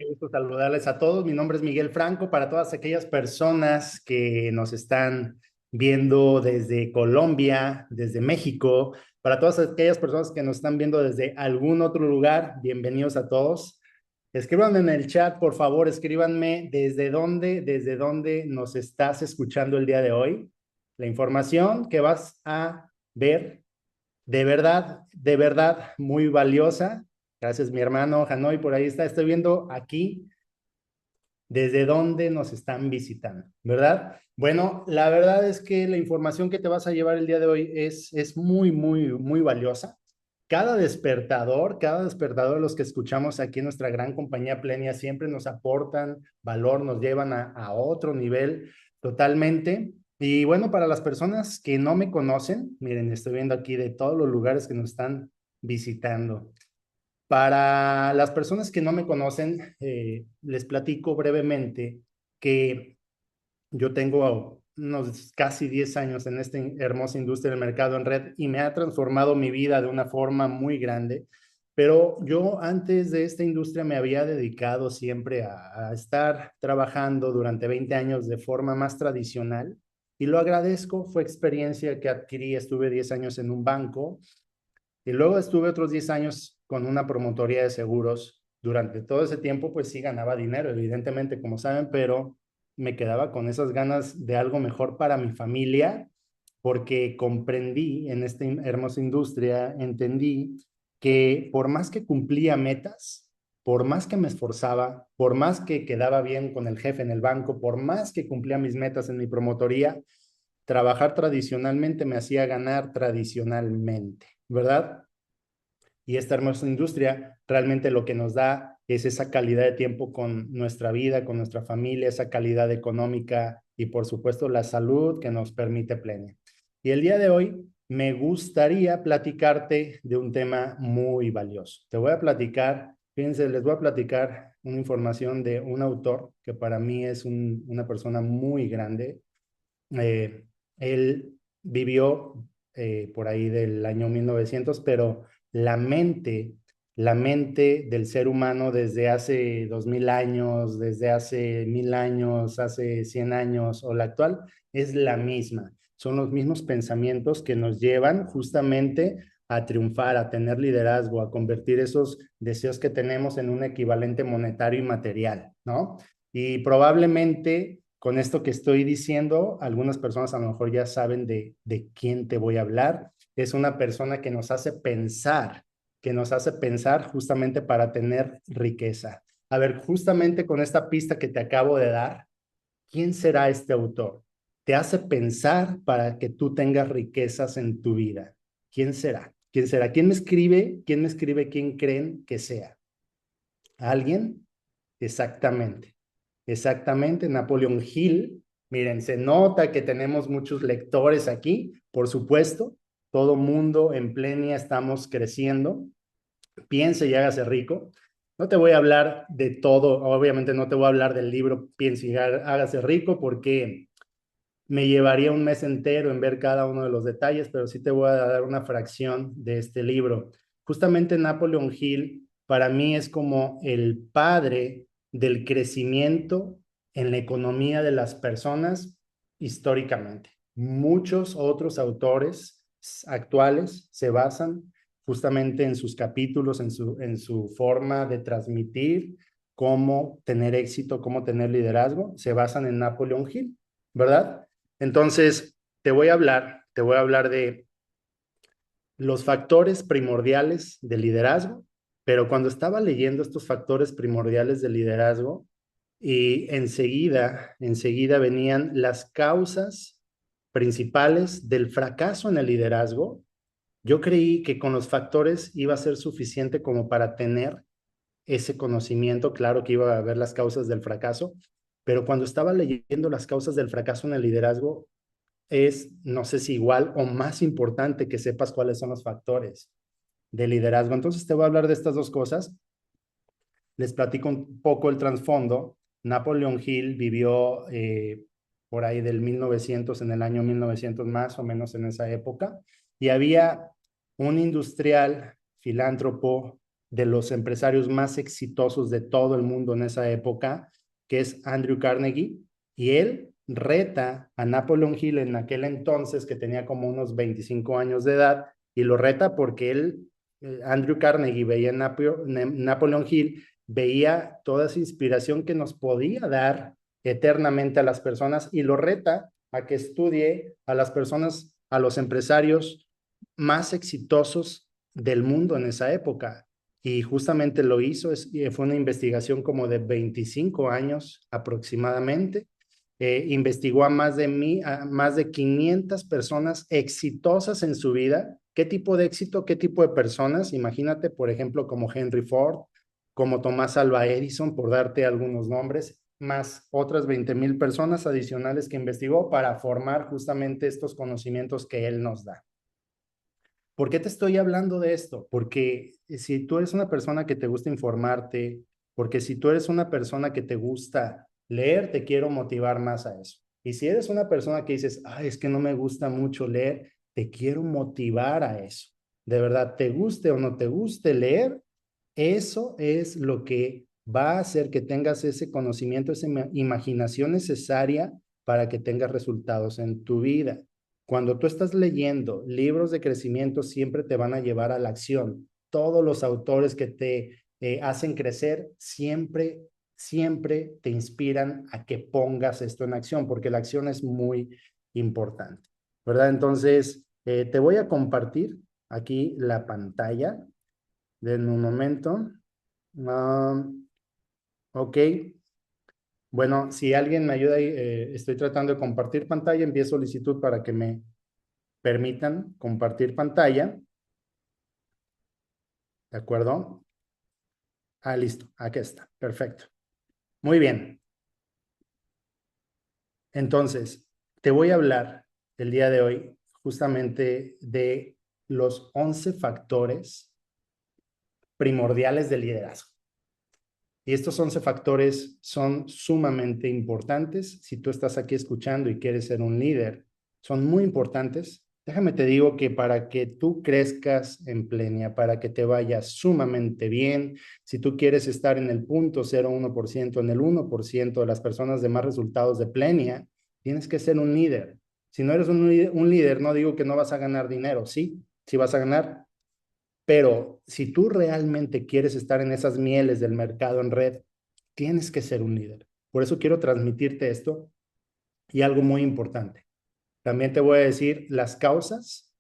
gusto saludarles a todos. Mi nombre es Miguel Franco. Para todas aquellas personas que nos están viendo desde Colombia, desde México, para todas aquellas personas que nos están viendo desde algún otro lugar, bienvenidos a todos. Escríbanme en el chat, por favor, escríbanme desde dónde nos estás escuchando el día de hoy. La información que vas a ver de verdad, muy valiosa. Gracias, mi hermano Hanoi, por ahí está. Estoy viendo aquí desde dónde nos están visitando, ¿verdad? Bueno, la verdad es que la información que te vas a llevar el día de hoy es muy valiosa. Cada despertador de los que escuchamos aquí en nuestra gran compañía Plenia siempre nos aportan valor, nos llevan a otro nivel totalmente. Y bueno, para las personas que no me conocen, miren, estoy viendo aquí de todos los lugares que nos están visitando. Para las personas que no me conocen, les platico brevemente que yo tengo unos casi 10 años en esta hermosa industria del mercado en red y me ha transformado mi vida de una forma muy grande. Pero yo antes de esta industria me había dedicado siempre a estar trabajando durante 20 años de forma más tradicional y lo agradezco. Fue experiencia que adquirí. Estuve 10 años en un banco y luego estuve otros 10 años con una promotoría de seguros. Durante todo ese tiempo, pues sí ganaba dinero, evidentemente, como saben, pero me quedaba con esas ganas de algo mejor para mi familia, porque comprendí en esta hermosa industria, entendí que por más que cumplía metas, por más que me esforzaba, por más que quedaba bien con el jefe en el banco, por más que cumplía mis metas en mi promotoría, trabajar tradicionalmente me hacía ganar tradicionalmente, ¿verdad? Y esta hermosa industria realmente lo que nos da es esa calidad de tiempo con nuestra vida, con nuestra familia, esa calidad económica y por supuesto la salud que nos permite plena. Y el día de hoy me gustaría platicarte de un tema muy valioso. Te voy a platicar, fíjense, les voy a platicar una información de un autor que para mí es una persona muy grande. eh, Él vivió por ahí del año 1900, pero la mente, la mente del ser humano desde hace 2000 años, desde hace 1000 años, hace 100 años o la actual, es la misma. Son los mismos pensamientos que nos llevan justamente a triunfar, a tener liderazgo, a convertir esos deseos que tenemos en un equivalente monetario y material, ¿no? Y probablemente con esto que estoy diciendo, algunas personas a lo mejor ya saben de quién te voy a hablar. Es una persona que nos hace pensar justamente para tener riqueza. A ver, justamente con esta pista que te acabo de dar, ¿quién será este autor? Te hace pensar para que tú tengas riquezas en tu vida. ¿Quién será? ¿Quién será? ¿Quién me escribe? ¿Quién me escribe? ¿Quién creen que sea? ¿Alguien? Exactamente. Exactamente, Napoleon Hill. Miren, se nota que tenemos muchos lectores aquí, por supuesto. Todo mundo en Plenia estamos creciendo. Piense y hágase rico. No te voy a hablar de todo, obviamente no te voy a hablar del libro Piense y hágase rico porque me llevaría un mes entero en ver cada uno de los detalles, pero sí te voy a dar una fracción de este libro. Justamente Napoleon Hill para mí es como el padre del crecimiento en la economía de las personas históricamente. Muchos otros autores actuales se basan justamente en sus capítulos, en su forma de transmitir cómo tener éxito, cómo tener liderazgo, se basan en Napoleon Hill, ¿verdad? Entonces, te voy a hablar de los factores primordiales de liderazgo, pero cuando estaba leyendo estos factores primordiales de liderazgo, y enseguida venían las causas principales del fracaso en el liderazgo. Yo creí que con los factores iba a ser suficiente como para tener ese conocimiento, claro que iba a ver las causas del fracaso, pero cuando estaba leyendo las causas del fracaso en el liderazgo, es, no sé si igual o más importante que sepas cuáles son los factores de liderazgo. Entonces te voy a hablar de estas dos cosas. Les platico un poco el trasfondo. Napoleon Hill vivió por ahí del 1900, en el año 1900 más o menos en esa época, y había un industrial, filántropo, de los empresarios más exitosos de todo el mundo en esa época, que es Andrew Carnegie, y él reta a Napoleon Hill en aquel entonces, que tenía como unos 25 años de edad, y lo reta porque Andrew Carnegie, veía en Napoleon Hill, veía toda esa inspiración que nos podía dar eternamente a las personas, y lo reta a que estudie a las personas, a los empresarios más exitosos del mundo en esa época. Y justamente lo hizo, fue una investigación como de 25 años aproximadamente. Investigó a más de 500 personas exitosas en su vida. ¿Qué tipo de éxito? ¿Qué tipo de personas? Imagínate, por ejemplo, como Henry Ford, como Tomás Alva Edison, por darte algunos nombres, más otras 20,000 personas adicionales que investigó para formar justamente estos conocimientos que él nos da. ¿Por qué te estoy hablando de esto? Porque si tú eres una persona que te gusta informarte, porque si tú eres una persona que te gusta leer, te quiero motivar más a eso. Y si eres una persona que dices, ay, es que no me gusta mucho leer, te quiero motivar a eso. De verdad, te guste o no te guste leer, eso es lo que va a hacer que tengas ese conocimiento, esa imaginación necesaria para que tengas resultados en tu vida. Cuando tú estás leyendo libros de crecimiento, siempre te van a llevar a la acción. Todos los autores que te hacen crecer, siempre te inspiran a que pongas esto en acción, porque la acción es muy importante, ¿verdad? Entonces, te voy a compartir aquí la pantalla. Denme un momento. Ok. Bueno, si alguien me ayuda, estoy tratando de compartir pantalla, envié solicitud para que me permitan compartir pantalla. ¿De acuerdo? Ah, listo. Aquí está. Perfecto. Muy bien. Entonces, te voy a hablar el día de hoy justamente de los 11 factores primordiales del liderazgo. Y estos 11 factores son sumamente importantes. Si tú estás aquí escuchando y quieres ser un líder, son muy importantes. Déjame te digo que para que tú crezcas en Plenia, para que te vaya sumamente bien, si tú quieres estar en el 0.01%, en el 1% de las personas de más resultados de Plenia, tienes que ser un líder. Si no eres un líder, no digo que no vas a ganar dinero, sí, sí vas a ganar, pero si tú realmente quieres estar en esas mieles del mercado en red, tienes que ser un líder. Por eso quiero transmitirte esto y algo muy importante. También te voy a decir las causas,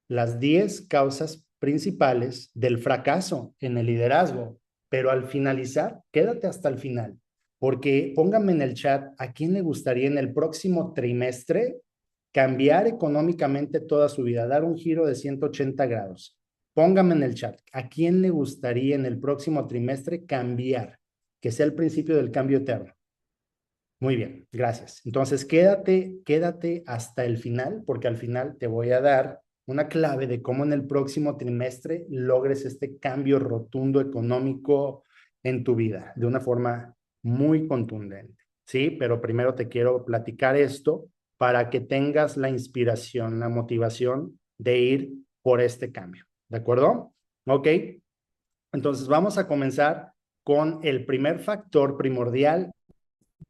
las 10 causas principales del fracaso en el liderazgo. Pero al finalizar, quédate hasta el final, porque pónganme en el chat a quién le gustaría en el próximo trimestre cambiar económicamente toda su vida, dar un giro de 180 grados. Póngame en el chat, ¿a quién le gustaría en el próximo trimestre cambiar? Que sea el principio del cambio eterno. Muy bien, gracias. Entonces, quédate hasta el final, porque al final te voy a dar una clave de cómo en el próximo trimestre logres este cambio rotundo económico en tu vida de una forma muy contundente. Sí, pero primero te quiero platicar esto para que tengas la inspiración, la motivación de ir por este cambio. ¿De acuerdo? Ok. Entonces, vamos a comenzar con el primer factor primordial,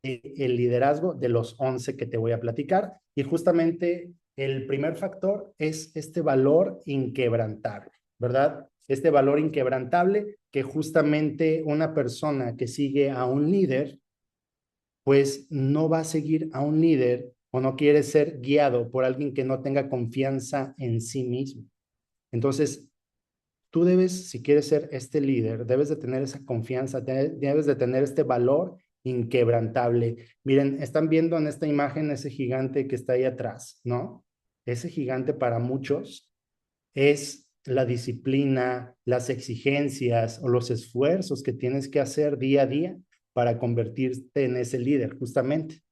el liderazgo, de los 11 que te voy a platicar. Y justamente el primer factor es este valor inquebrantable, ¿verdad? Este valor inquebrantable que justamente una persona que sigue a un líder, pues no va a seguir a un líder o no quiere ser guiado por alguien que no tenga confianza en sí mismo. Entonces, tú debes, si quieres ser este líder, debes de tener esa confianza, debes de tener este valor inquebrantable. Miren, están viendo en esta imagen ese gigante que está ahí atrás, ¿no? Ese gigante para muchos es la disciplina, las exigencias o los esfuerzos que tienes que hacer día a día para convertirte en ese líder, justamente.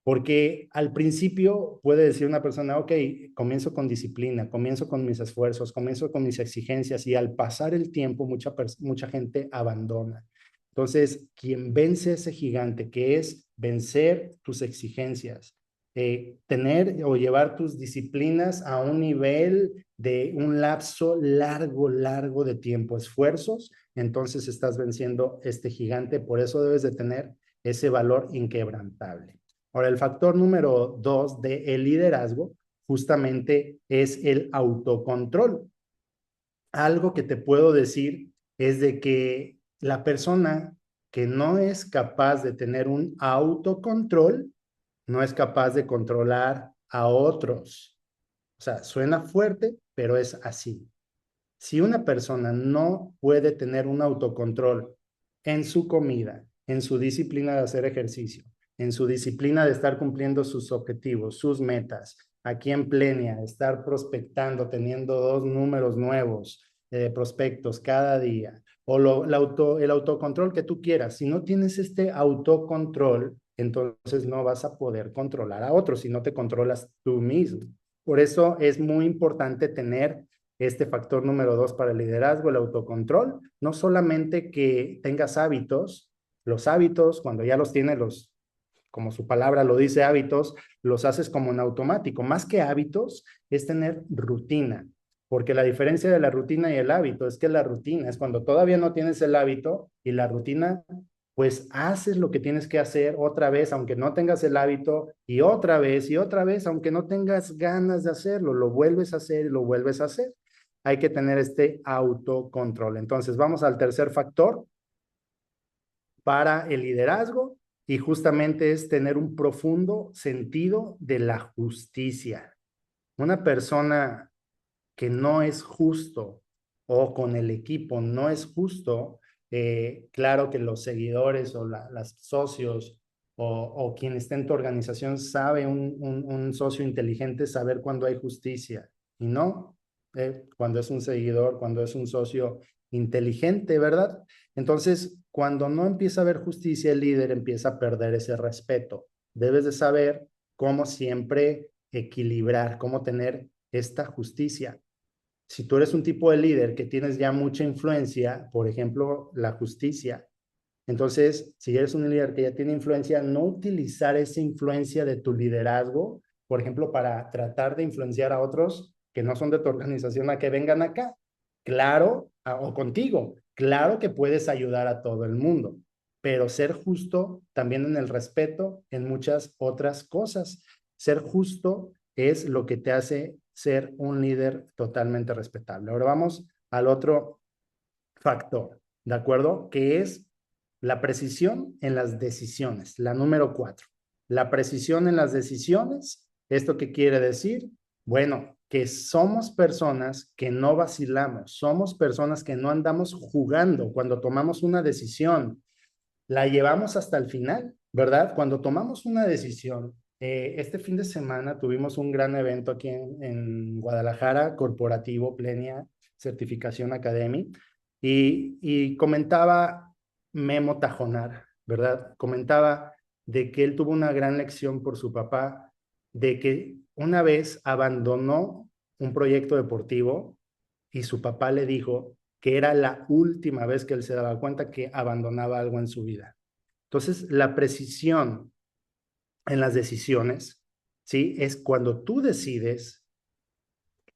Porque al principio puede decir una persona, ok, comienzo con disciplina, comienzo con mis esfuerzos, comienzo con mis exigencias, y al pasar el tiempo mucha gente abandona. Entonces, quien vence a ese gigante, que es vencer tus exigencias, tener o llevar tus disciplinas a un nivel de un lapso largo de tiempo, esfuerzos, entonces estás venciendo este gigante, por eso debes de tener ese valor inquebrantable. Ahora, el factor número 2 de el liderazgo justamente es el autocontrol. Algo que te puedo decir es de que la persona que no es capaz de tener un autocontrol, no es capaz de controlar a otros. O sea, suena fuerte, pero es así. Si una persona no puede tener un autocontrol en su comida, en su disciplina de hacer ejercicio, en su disciplina de estar cumpliendo sus objetivos, sus metas, aquí en Plenia, estar prospectando, teniendo 2 números nuevos de prospectos cada día, o el autocontrol que tú quieras. Si no tienes este autocontrol, entonces no vas a poder controlar a otros si no te controlas tú mismo. Por eso es muy importante tener este factor número 2 para el liderazgo, el autocontrol. No solamente que tengas hábitos, los hábitos, cuando ya los tienes, como su palabra lo dice, hábitos, los haces como en automático. Más que hábitos, es tener rutina. Porque la diferencia de la rutina y el hábito es que la rutina es cuando todavía no tienes el hábito y la rutina, pues haces lo que tienes que hacer otra vez, aunque no tengas el hábito, y otra vez, aunque no tengas ganas de hacerlo, lo vuelves a hacer y lo vuelves a hacer. Hay que tener este autocontrol. Entonces, vamos al tercer factor para el liderazgo y justamente es tener un profundo sentido de la justicia. Una persona que no es justo o con el equipo no es justo, claro que los seguidores o las socios o quien esté en tu organización sabe, un socio inteligente saber cuando hay justicia y no cuando es un seguidor, cuando es un socio inteligente, ¿verdad? Entonces, cuando no empieza a haber justicia, el líder empieza a perder ese respeto. Debes de saber cómo siempre equilibrar, cómo tener esta justicia. Si tú eres un tipo de líder que tienes ya mucha influencia, por ejemplo, la justicia, entonces, si eres un líder que ya tiene influencia, no utilizar esa influencia de tu liderazgo, por ejemplo, para tratar de influenciar a otros que no son de tu organización a que vengan acá. Claro, o contigo. Claro que puedes ayudar a todo el mundo, pero ser justo también en el respeto en muchas otras cosas. Ser justo es lo que te hace ser un líder totalmente respetable. Ahora vamos al otro factor, ¿de acuerdo? Que es la precisión en las decisiones, la número 4. La precisión en las decisiones, ¿esto qué quiere decir? Bueno, que somos personas que no vacilamos, somos personas que no andamos jugando cuando tomamos una decisión, la llevamos hasta el final, ¿verdad? Cuando tomamos una decisión, este fin de semana tuvimos un gran evento aquí en Guadalajara, corporativo, Plenia Certificación Academy, y comentaba Memo Tajonar, ¿verdad? Comentaba de que él tuvo una gran lección por su papá, de que una vez abandonó un proyecto deportivo y su papá le dijo que era la última vez que él se daba cuenta que abandonaba algo en su vida. Entonces, la precisión en las decisiones, ¿sí? Es cuando tú decides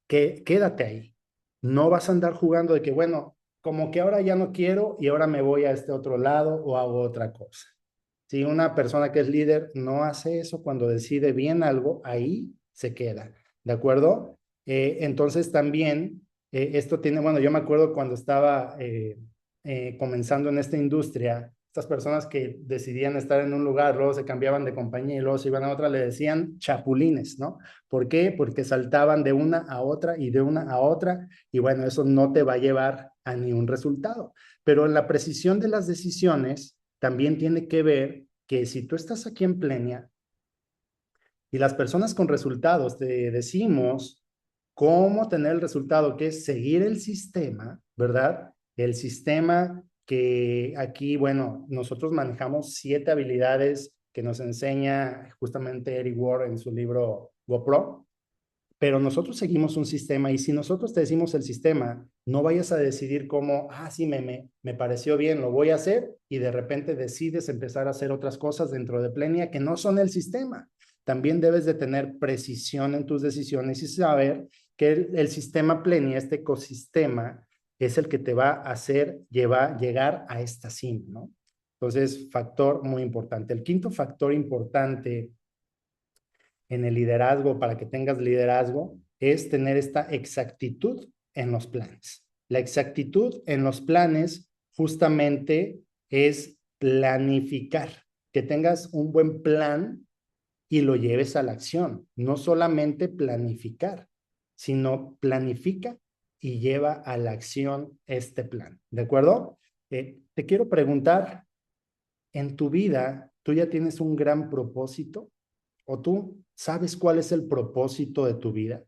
que quédate ahí. No vas a andar jugando de que, bueno, como que ahora ya no quiero y ahora me voy a este otro lado o hago otra cosa. Si una persona que es líder no hace eso, cuando decide bien algo, ahí se queda, ¿de acuerdo? Entonces también esto tiene, bueno, yo me acuerdo cuando estaba comenzando en esta industria, estas personas que decidían estar en un lugar, luego se cambiaban de compañía y luego se iban a otra, le decían chapulines, ¿no? ¿Por qué? Porque saltaban de una a otra y de una a otra, y bueno, eso no te va a llevar a ningún resultado. Pero en la precisión de las decisiones también tiene que ver que si tú estás aquí en Plenia y las personas con resultados te decimos cómo tener el resultado, que es seguir el sistema, ¿verdad? El sistema que aquí, bueno, nosotros manejamos 7 habilidades que nos enseña justamente Eric Ward en su libro GoPro, pero nosotros seguimos un sistema y si nosotros te decimos el sistema, no vayas a decidir cómo, sí, me pareció bien, lo voy a hacer y de repente decides empezar a hacer otras cosas dentro de Plenia que no son el sistema. también debes de tener precisión en tus decisiones y saber que el sistema Pleni, este ecosistema, es el que te va a hacer llegar a esta cima, ¿no? Entonces, factor muy importante. El quinto factor importante en el liderazgo, para que tengas liderazgo, es tener esta exactitud en los planes. La exactitud en los planes justamente es planificar, que tengas un buen plan y lo lleves a la acción. No solamente planificar, sino planifica y lleva a la acción este plan. ¿De acuerdo? Te quiero preguntar, ¿en tu vida tú ya tienes un gran propósito? ¿O tú sabes cuál es el propósito de tu vida?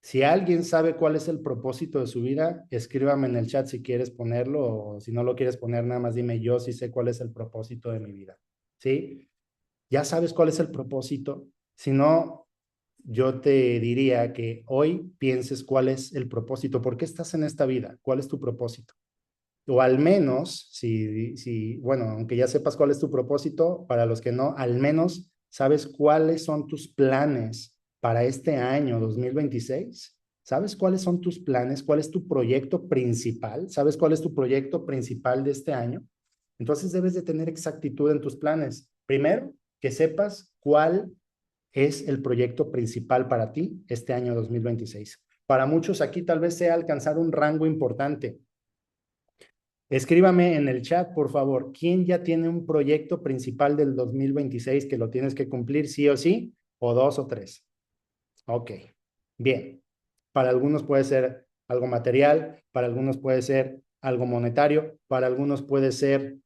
Si alguien sabe cuál es el propósito de su vida, escríbame en el chat si quieres ponerlo o si no lo quieres poner, nada más dime yo si sé cuál es el propósito de mi vida. ¿Sí? ¿Ya sabes cuál es el propósito? Si no, yo te diría que hoy pienses cuál es el propósito. ¿Por qué estás en esta vida? ¿Cuál es tu propósito? O al menos, bueno, aunque ya sepas cuál es tu propósito, para los que no, al menos sabes cuáles son tus planes para este año 2026. ¿Sabes cuáles son tus planes? ¿Cuál es tu proyecto principal? ¿Sabes cuál es tu proyecto principal de este año? Entonces debes de tener exactitud en tus planes. Primero, que sepas cuál es el proyecto principal para ti este año 2026. Para muchos aquí tal vez sea alcanzar un rango importante. Escríbame en el chat, por favor, ¿quién ya tiene un proyecto principal del 2026 que lo tienes que cumplir sí o sí? ¿O dos o tres? Ok, bien. Para algunos puede ser algo material, para algunos puede ser algo monetario, para algunos puede ser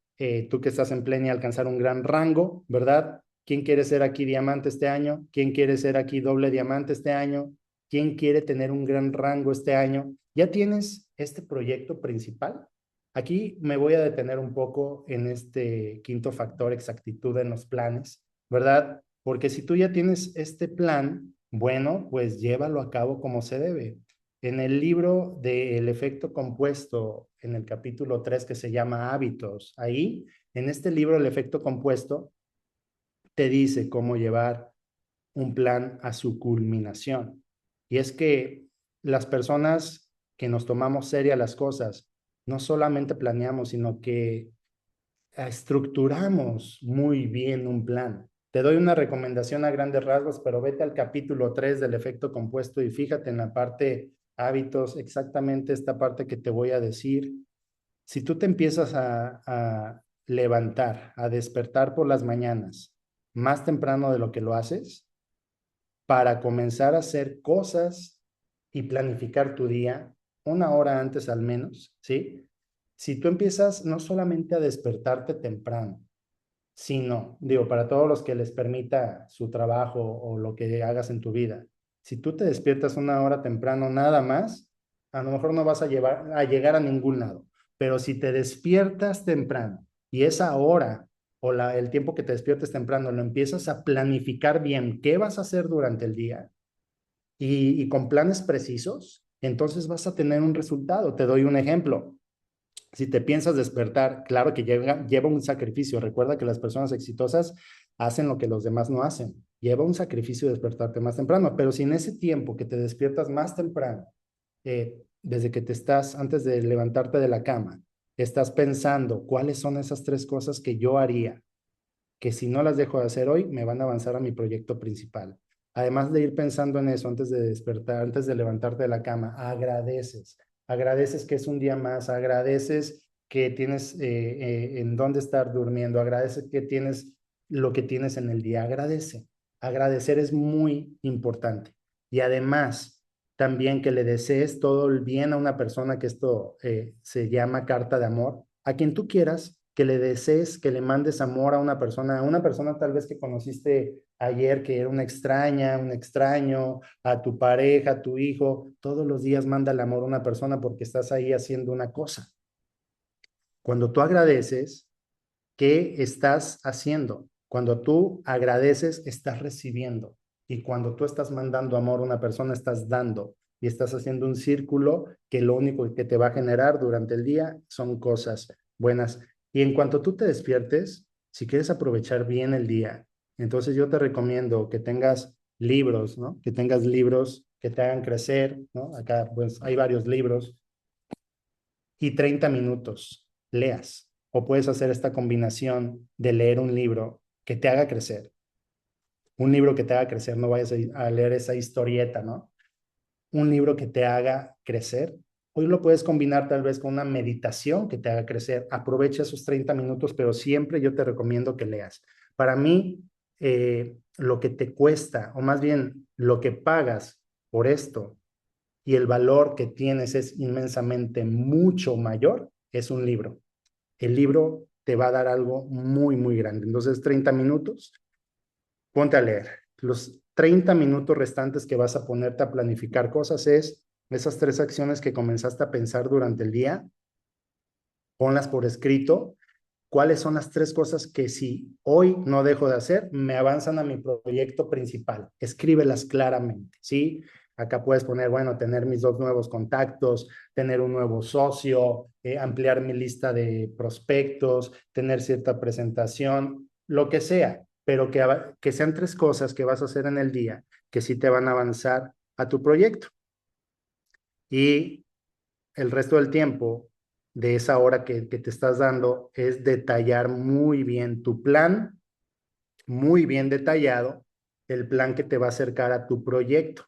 tú que estás en plena y alcanzar un gran rango, ¿verdad? ¿Quién quiere ser aquí diamante este año? ¿Quién quiere ser aquí doble diamante este año? ¿Quién quiere tener un gran rango este año? ¿Ya tienes este proyecto principal? Aquí me voy a detener un poco en este quinto factor, exactitud en los planes, ¿verdad? Porque si tú ya tienes este plan, bueno, pues llévalo a cabo como se debe. En el libro del efecto compuesto, en el capítulo 3 que se llama Hábitos, ahí, en este libro, el efecto compuesto, te dice cómo llevar un plan a su culminación. Y es que las personas que nos tomamos seria las cosas, no solamente planeamos, sino que estructuramos muy bien un plan. Te doy una recomendación a grandes rasgos, pero vete al capítulo 3 del efecto compuesto y fíjate en la parte hábitos, exactamente esta parte que te voy a decir. Si tú te empiezas a levantar, a despertar por las mañanas más temprano de lo que lo haces, para comenzar a hacer cosas y planificar tu día una hora antes al menos, ¿sí? Si tú empiezas no solamente a despertarte temprano, sino, digo, para todos los que les permita su trabajo o lo que hagas en tu vida, si tú te despiertas una hora temprano nada más, a lo mejor no vas a llegar a ningún lado, pero si te despiertas temprano y esa hora o el tiempo que te despiertes temprano lo empiezas a planificar bien, qué vas a hacer durante el día y con planes precisos, entonces vas a tener un resultado. Te doy un ejemplo. Si te piensas despertar, claro que lleva un sacrificio. Recuerda que las personas exitosas hacen lo que los demás no hacen. Lleva un sacrificio despertarte más temprano, pero si en ese tiempo que te despiertas más temprano, desde que te estás, antes de levantarte de la cama, estás pensando cuáles son esas tres cosas que yo haría, que si no las dejo de hacer hoy, me van a avanzar a mi proyecto principal. Además de ir pensando en eso antes de despertar, antes de levantarte de la cama, agradeces que es un día más, agradeces que tienes en dónde estar durmiendo, agradeces que tienes lo que tienes en el día, agradecer es muy importante. Y además, también que le desees todo el bien a una persona, que esto se llama carta de amor, a quien tú quieras, que le desees, que le mandes amor a una persona tal vez que conociste ayer, que era una extraña, un extraño, a tu pareja, a tu hijo, todos los días manda el amor a una persona porque estás ahí haciendo una cosa. Cuando tú agradeces, ¿qué estás haciendo? Cuando tú agradeces, estás recibiendo. Y cuando tú estás mandando amor a una persona, estás dando. Y estás haciendo un círculo que lo único que te va a generar durante el día son cosas buenas. Y en cuanto tú te despiertes, si quieres aprovechar bien el día Entonces yo te recomiendo que tengas libros, ¿no? Que tengas libros que te hagan crecer, ¿no? Acá pues hay varios libros y 30 minutos leas. O puedes hacer esta combinación de leer un libro que te haga crecer. Un libro que te haga crecer, no vayas a leer esa historieta, ¿no? Un libro que te haga crecer. Hoy lo puedes combinar tal vez con una meditación que te haga crecer. Aprovecha esos 30 minutos, pero siempre yo te recomiendo que leas. Para mí, lo que te cuesta, o más bien lo que pagas por esto y el valor que tienes es inmensamente mucho mayor, es un libro. El libro te va a dar algo muy, muy grande. Entonces, 30 minutos, ponte a leer. Los 30 minutos restantes que vas a ponerte a planificar cosas es esas 3 acciones que comenzaste a pensar durante el día, ponlas por escrito. ¿Cuáles son las 3 cosas que si hoy no dejo de hacer, me avanzan a mi proyecto principal? Escríbelas claramente, ¿sí? Acá puedes poner, bueno, tener mis 2 nuevos contactos, tener un nuevo socio, ampliar mi lista de prospectos, tener cierta presentación, lo que sea, pero que sean 3 cosas que vas a hacer en el día que sí te van a avanzar a tu proyecto. Y el resto del tiempo de esa hora que te estás dando es detallar muy bien tu plan, muy bien detallado, el plan que te va a acercar a tu proyecto.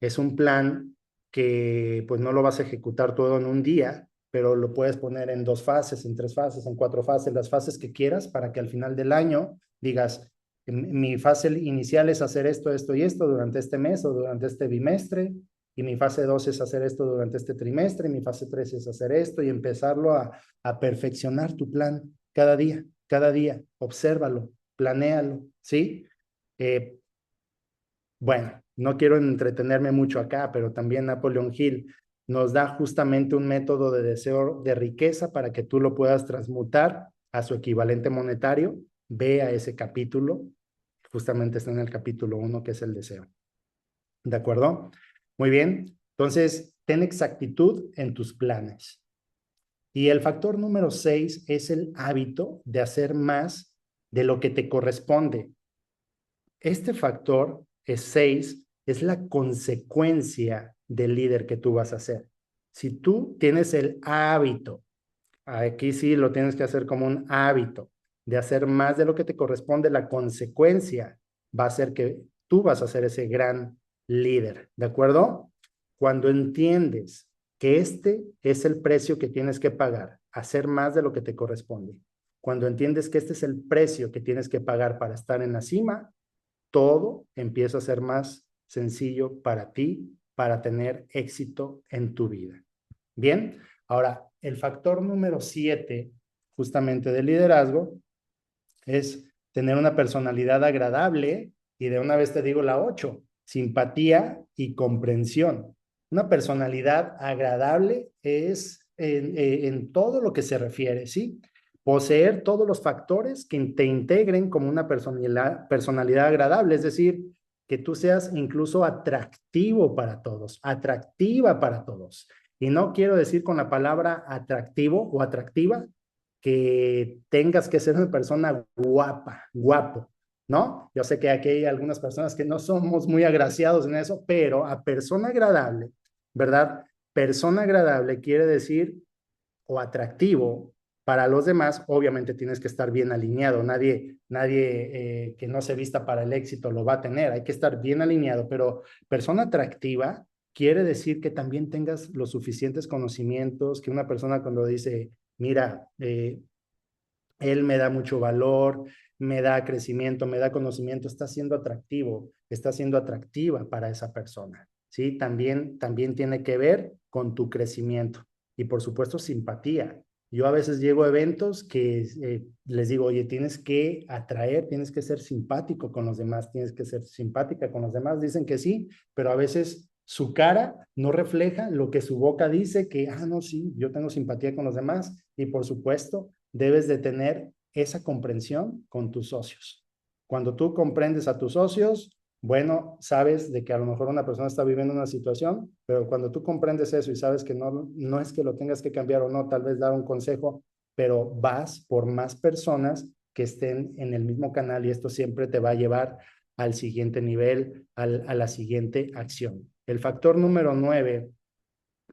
Es un plan que pues no lo vas a ejecutar todo en un día, pero lo puedes poner en 2 fases, en 3 fases, en 4 fases, las fases que quieras para que al final del año digas, mi fase inicial es hacer esto, esto y esto durante este mes o durante este bimestre, y mi fase 2 es hacer esto durante este trimestre, y mi fase 3 es hacer esto y empezarlo a perfeccionar tu plan cada día, obsérvalo, planéalo, ¿sí? Eh, bueno, no quiero entretenerme mucho acá, pero también Napoleon Hill nos da justamente un método de deseo de riqueza para que tú lo puedas transmutar a su equivalente monetario. Ve a ese capítulo, justamente está en el capítulo 1, que es el deseo. ¿De acuerdo? Muy bien. Entonces, ten exactitud en tus planes. Y el factor número 6 es el hábito de hacer más de lo que te corresponde. Este factor es 6, es la consecuencia del líder que tú vas a ser. Si tú tienes el hábito, aquí sí lo tienes que hacer como un hábito, de hacer más de lo que te corresponde, la consecuencia va a ser que tú vas a ser ese gran líder, ¿de acuerdo? Cuando entiendes que este es el precio que tienes que pagar, hacer más de lo que te corresponde, cuando entiendes que este es el precio que tienes que pagar para estar en la cima, todo empieza a ser más sencillo para ti, para tener éxito en tu vida. Bien, ahora el factor número 7, justamente del liderazgo, es tener una personalidad agradable, y de una vez te digo la 8, simpatía y comprensión. Una personalidad agradable es en todo lo que se refiere, ¿sí? Poseer todos los factores que te integren como una personalidad agradable, es decir, que tú seas incluso atractivo para todos, atractiva para todos. Y no quiero decir con la palabra atractivo o atractiva que tengas que ser una persona guapa, guapo, ¿no? Yo sé que aquí hay algunas personas que no somos muy agraciados en eso, pero a persona agradable, ¿verdad? Persona agradable quiere decir o atractivo para los demás, obviamente tienes que estar bien alineado. Nadie que no se vista para el éxito lo va a tener. Hay que estar bien alineado, pero persona atractiva quiere decir que también tengas los suficientes conocimientos, que una persona cuando dice, mira, él me da mucho valor, me da crecimiento, me da conocimiento, está siendo atractivo, está siendo atractiva para esa persona, ¿sí? También tiene que ver con tu crecimiento y por supuesto simpatía. Yo a veces llego a eventos que les digo, oye, tienes que atraer, tienes que ser simpático con los demás, tienes que ser simpática con los demás. Dicen que sí, pero a veces su cara no refleja lo que su boca dice, que, no, sí, yo tengo simpatía con los demás. Y por supuesto, debes de tener esa comprensión con tus socios. Cuando tú comprendes a tus socios, bueno, sabes de que a lo mejor una persona está viviendo una situación, pero cuando tú comprendes eso y sabes que no es que lo tengas que cambiar o no, tal vez dar un consejo, pero vas por más personas que estén en el mismo canal y esto siempre te va a llevar al siguiente nivel, a la siguiente acción. El factor número 9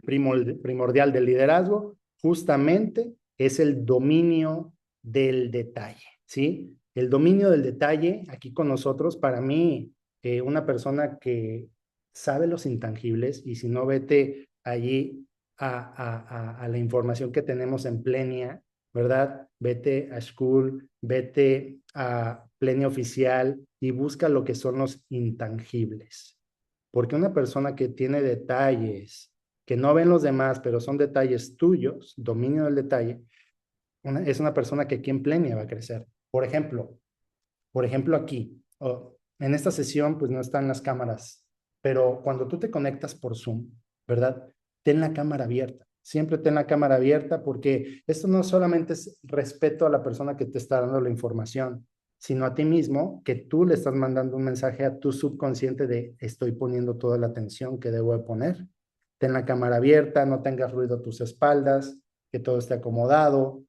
primordial del liderazgo justamente es el dominio del detalle, ¿sí? El dominio del detalle aquí con nosotros, para mí, una persona que sabe los intangibles y si no, vete allí a la información que tenemos en Plenia, ¿verdad? Vete a School, vete a Plenia Oficial y busca lo que son los intangibles. Porque una persona que tiene detalles que no ven los demás, pero son detalles tuyos, dominio del detalle, es una persona que aquí en Plenia va a crecer. Por ejemplo aquí, en esta sesión pues no están las cámaras, pero cuando tú te conectas por Zoom, ¿verdad? Ten la cámara abierta. Siempre ten la cámara abierta porque esto no solamente es respeto a la persona que te está dando la información, sino a ti mismo, que tú le estás mandando un mensaje a tu subconsciente de estoy poniendo toda la atención que debo de poner. Ten la cámara abierta, no tengas ruido a tus espaldas, que todo esté acomodado.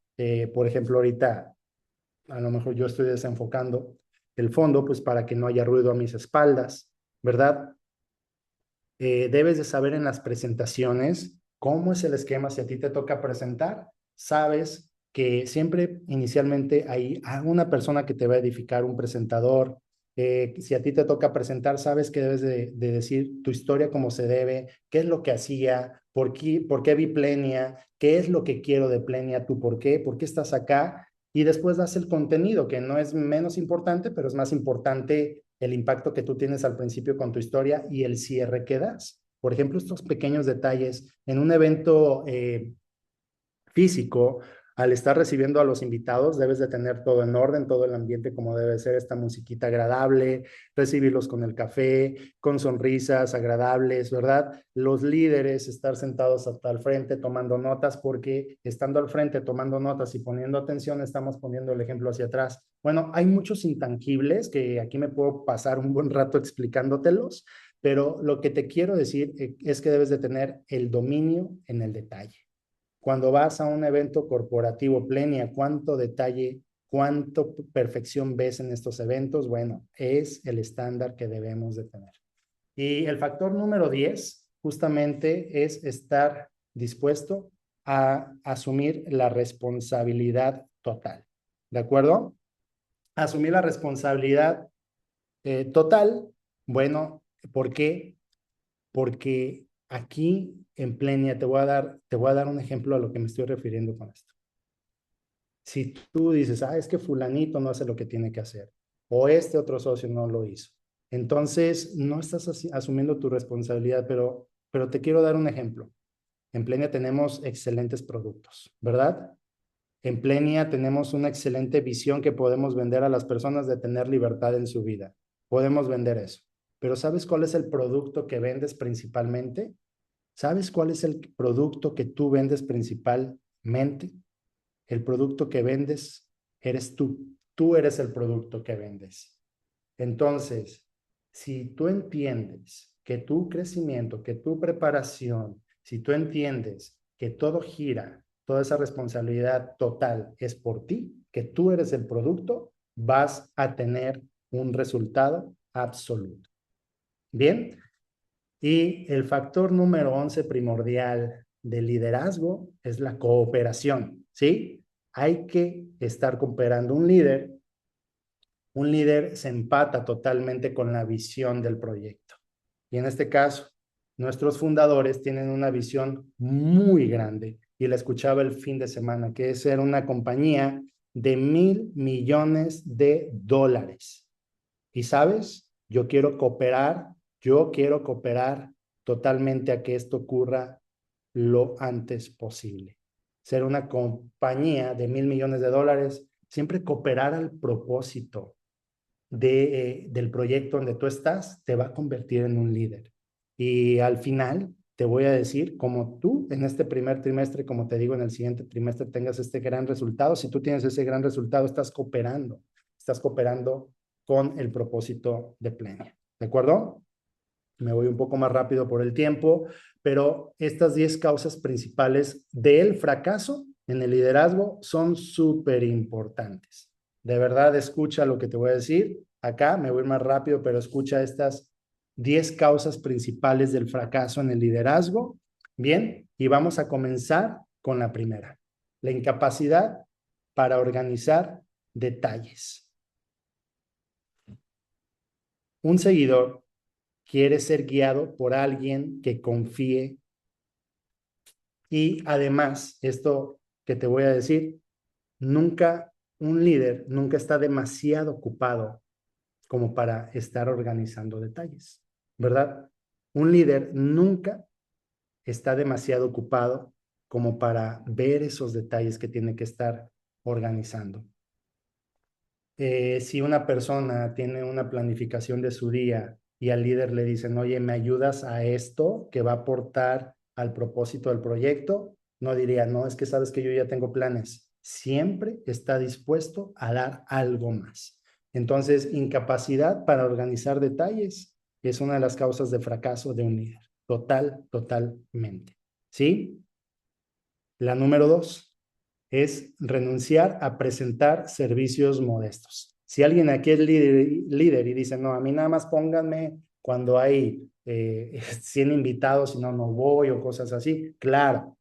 Por ejemplo, ahorita a lo mejor yo estoy desenfocando el fondo, pues para que no haya ruido a mis espaldas, ¿verdad? Debes de saber en las presentaciones cómo es el esquema. Si a ti te toca presentar, sabes que siempre inicialmente hay una persona que te va a edificar, un presentador. Si a ti te toca presentar, sabes que debes de decir tu historia como se debe, qué es lo que hacía, por qué vi Plenia, qué es lo que quiero de Plenia, tú por qué estás acá, y después das el contenido, que no es menos importante, pero es más importante el impacto que tú tienes al principio con tu historia y el cierre que das. Por ejemplo, estos pequeños detalles en un evento físico, al estar recibiendo a los invitados, debes de tener todo en orden, todo el ambiente como debe ser, esta musiquita agradable, recibirlos con el café, con sonrisas agradables, ¿verdad? Los líderes, estar sentados hasta al frente tomando notas, porque estando al frente tomando notas y poniendo atención, estamos poniendo el ejemplo hacia atrás. Bueno, hay muchos intangibles que aquí me puedo pasar un buen rato explicándotelos, pero lo que te quiero decir es que debes de tener el dominio en el detalle. Cuando vas a un evento corporativo Plenia, ¿cuánto detalle, cuánto perfección ves en estos eventos? Bueno, es el estándar que debemos de tener. Y el factor número 10 justamente es estar dispuesto a asumir la responsabilidad total. ¿De acuerdo? Asumir la responsabilidad total. Bueno, ¿por qué? Porque aquí en Plenia te voy a dar un ejemplo a lo que me estoy refiriendo con esto. Si tú dices, es que fulanito no hace lo que tiene que hacer, o este otro socio no lo hizo, entonces no estás asumiendo tu responsabilidad, pero te quiero dar un ejemplo. En Plenia tenemos excelentes productos, ¿verdad? En Plenia tenemos una excelente visión que podemos vender a las personas de tener libertad en su vida. Podemos vender eso. Pero ¿sabes cuál es el producto que vendes principalmente? ¿Sabes cuál es el producto que tú vendes principalmente? El producto que vendes eres tú. Tú eres el producto que vendes. Entonces, si tú entiendes que tu crecimiento, que tu preparación, si tú entiendes que todo gira, toda esa responsabilidad total es por ti, que tú eres el producto, vas a tener un resultado absoluto. Bien, y el factor número 11 primordial del liderazgo es la cooperación, ¿sí? Hay que estar cooperando. Un líder se empata totalmente con la visión del proyecto. Y en este caso, nuestros fundadores tienen una visión muy grande, y la escuchaba el fin de semana, que es ser una compañía de $1,000 millones. Y sabes, yo quiero cooperar totalmente a que esto ocurra lo antes posible. Ser una compañía de $1,000 millones, siempre cooperar al propósito del proyecto donde tú estás, te va a convertir en un líder. Y al final te voy a decir, como tú en este primer trimestre, como te digo, en el siguiente trimestre tengas este gran resultado, si tú tienes ese gran resultado, estás cooperando con el propósito de Plenia. ¿De acuerdo? Me voy un poco más rápido por el tiempo, pero estas 10 causas principales del fracaso en el liderazgo son súper importantes. De verdad, escucha lo que te voy a decir. Acá me voy más rápido, pero escucha estas 10 causas principales del fracaso en el liderazgo. Bien, y vamos a comenzar con la primera, la incapacidad para organizar detalles. Un seguidor quiere ser guiado por alguien que confíe y además, esto que te voy a decir, un líder nunca está demasiado ocupado como para estar organizando detalles, ¿verdad? Un líder nunca está demasiado ocupado como para ver esos detalles que tiene que estar organizando. Si una persona tiene una planificación de su día y al líder le dicen, oye, ¿me ayudas a esto que va a aportar al propósito del proyecto? No diría, no, es que sabes que yo ya tengo planes. Siempre está dispuesto a dar algo más. Entonces, incapacidad para organizar detalles es una de las causas de fracaso de un líder. Totalmente. ¿Sí? La número 2 es renunciar a presentar servicios modestos. Si alguien aquí es líder y dice, no, a mí nada más pónganme cuando hay 100 invitados y no, no voy o cosas así, claro.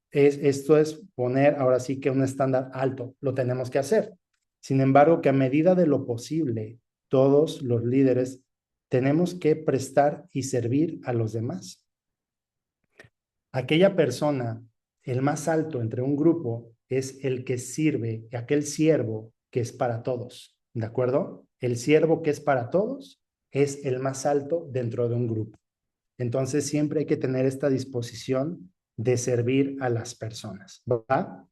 Esto es poner ahora sí que un estándar alto, lo tenemos que hacer. Sin embargo, que a medida de lo posible, todos los líderes tenemos que prestar y servir a los demás. Aquella persona, el más alto entre un grupo, es el que sirve, aquel siervo que es para todos, ¿de acuerdo? El siervo que es para todos es el más alto dentro de un grupo. Entonces siempre hay que tener esta disposición de servir a las personas, ¿verdad?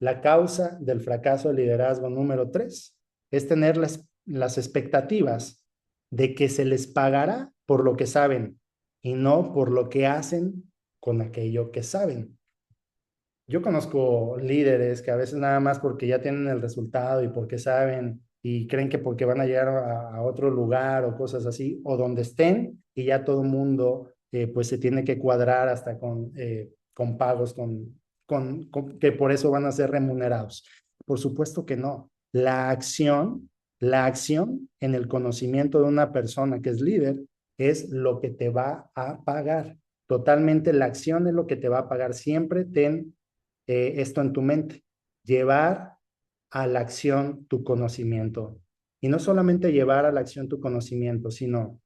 La causa del fracaso del liderazgo número 3 es tener las expectativas de que se les pagará por lo que saben y no por lo que hacen con aquello que saben. Yo conozco líderes que a veces nada más porque ya tienen el resultado y porque saben y creen que porque van a llegar a otro lugar o cosas así, o donde estén y ya todo el mundo pues se tiene que cuadrar hasta con pagos, que por eso van a ser remunerados. Por supuesto que no. La acción en el conocimiento de una persona que es líder es lo que te va a pagar. Totalmente la acción es lo que te va a pagar. Siempre ten esto en tu mente, llevar a la acción tu conocimiento. Y no solamente llevar a la acción tu conocimiento, sino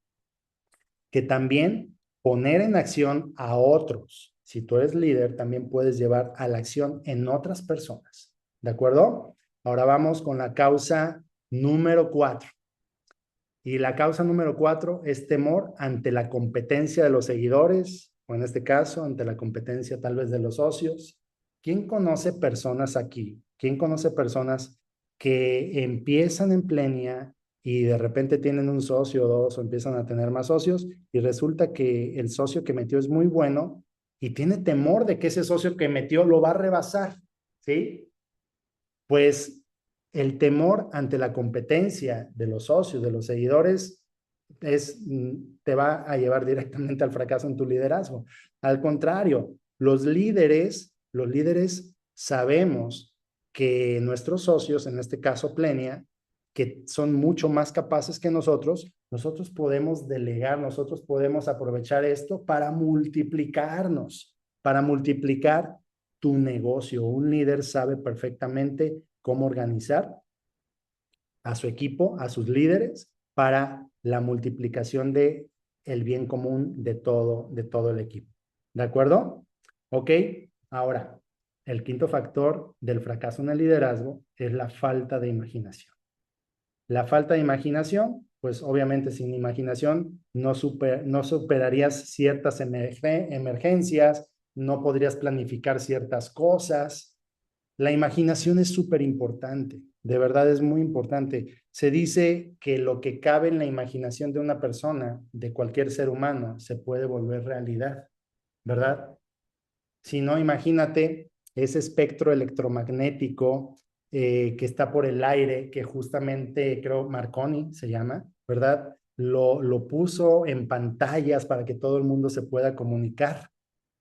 que también poner en acción a otros. Si tú eres líder, también puedes llevar a la acción en otras personas. ¿De acuerdo? Ahora vamos con la causa número 4. Y la causa número 4 es temor ante la competencia de los seguidores, o en este caso, ante la competencia tal vez de los socios. ¿Quién conoce personas aquí? ¿Quién conoce personas que empiezan en Plenia y de repente tienen un socio o dos o empiezan a tener más socios y resulta que el socio que metió es muy bueno y tiene temor de que ese socio que metió lo va a rebasar? ¿Sí? Pues el temor ante la competencia de los socios, de los seguidores, te va a llevar directamente al fracaso en tu liderazgo. Al contrario, los líderes sabemos que nuestros socios, en este caso Plenia, que son mucho más capaces que nosotros podemos delegar, nosotros podemos aprovechar esto para multiplicar tu negocio. Un líder sabe perfectamente cómo organizar a su equipo, a sus líderes, para la multiplicación de el bien común de todo el equipo. ¿De acuerdo? Ok, ahora, el quinto factor del fracaso en el liderazgo es la falta de imaginación. La falta de imaginación, pues obviamente sin imaginación no superarías ciertas emergencias, no podrías planificar ciertas cosas. La imaginación es súper importante, de verdad es muy importante. Se dice que lo que cabe en la imaginación de una persona, de cualquier ser humano, se puede volver realidad, ¿verdad? Si no, imagínate ese espectro electromagnético que está por el aire, que justamente creo Marconi se llama, ¿verdad? Lo puso en pantallas para que todo el mundo se pueda comunicar.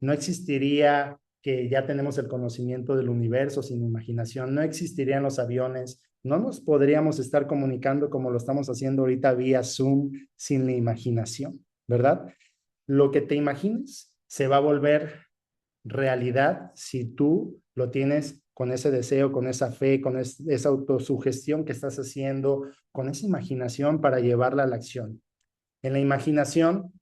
No existiría que ya tenemos el conocimiento del universo sin imaginación, no existirían los aviones, no nos podríamos estar comunicando como lo estamos haciendo ahorita vía Zoom sin la imaginación, ¿verdad? Lo que te imagines se va a volver realidad si tú lo tienes con ese deseo, con esa fe, con esa autosugestión que estás haciendo, con esa imaginación para llevarla a la acción. En la imaginación,